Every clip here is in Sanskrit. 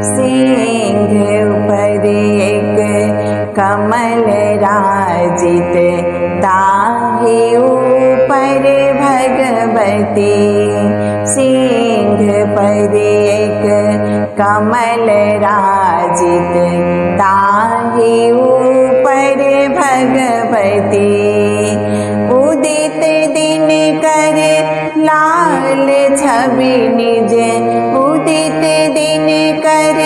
सिंह ऊपर एक कमल राजित, ताहि ऊपर भगवती। सिंह पर एक कमल राजित, ताहि ऊपर भगवती। उदित दिन कर लाल छवि निज, उदित दिन कर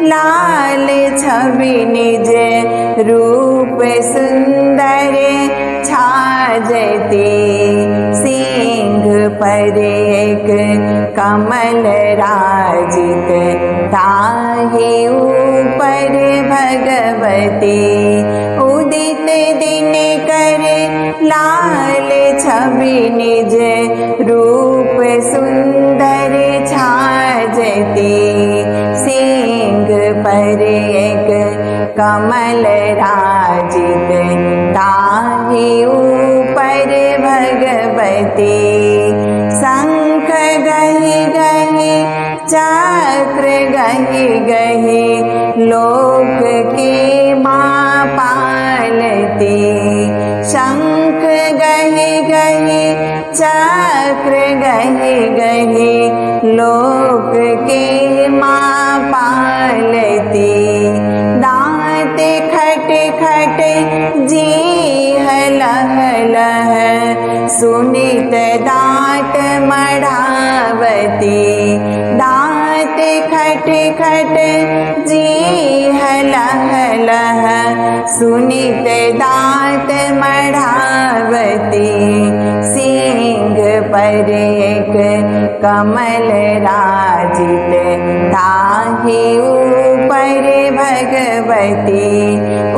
लाल छवि निज, रूप सुंदर छाजती। सिंह पर एक कमल राजित, ताहि ऊपर भगवती। उदित दिन कर लाल छवि निज, रूप सुंदर छाजती। सिंह पर एक कमल राजित, ताहि ऊपर भगवती। शंख गहि गहि चक्र गहि गहि, लोक की माँ पालती। शंख गहि गहि चक्र गहि गहि, लोक की माँ पालती। दाँत खट खट जीह लह लह, सुनित दाँत मढ़ावती। दाँत खट खट जीह लह लह, सुनित दाँत मढ़ावती। सिंह पर एक कमल राजित, ताहि ऊपर भगवती।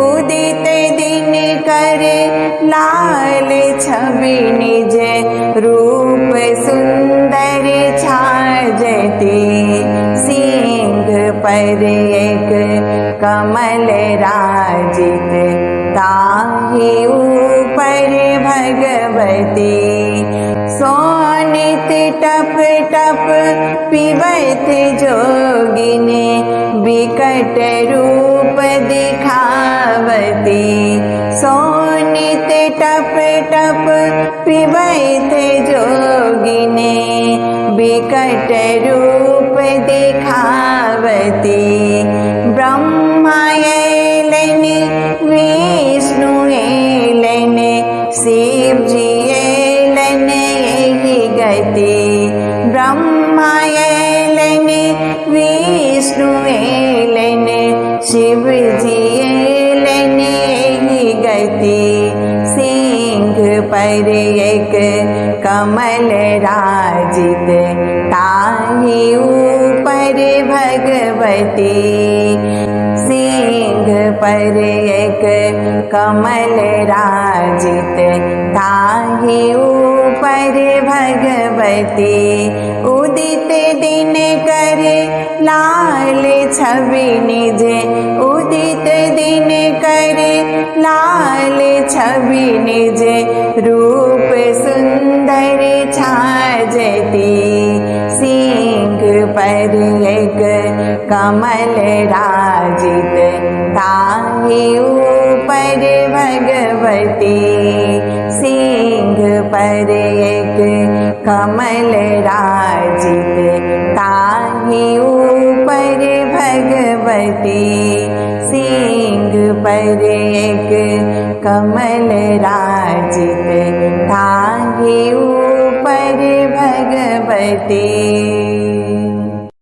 उदित दिन कर लाल छवि निज, रूप सुंदर छाजती। सिंह पर एक कमल राजित, ताहि ऊपर भगवती। सोनित टप टप पिबत जोगिनी, विकट रूप दिखावती। सोनित टप टप पिबत जोगिनी, विकट रूप दिखावती। ब्रह्मा एलनि विष्णु एलनि, शिव जी एलनि एहि गति। ब्रह्मा एलनि विष्णु एलनि, शिव जी एलनि एहि गति। सिंह पर एक कमल राजित, ताहि ऊपर भगवती। सिंह पर एक कमल राजित, ताहि ऊपर भगवती। उदित दिन कर लाल छवि निज, उदित दिन कर लाल छवि निज, रूप सुंदर छाजती। सिंह पर एक कमल राजित, ताहि ऊपर भगवती। सिंह पर एक कमल राजित, ताहि ऊपर भगवती। सिंह पर एक कमल राजित, ताहि ऊपर भगवती।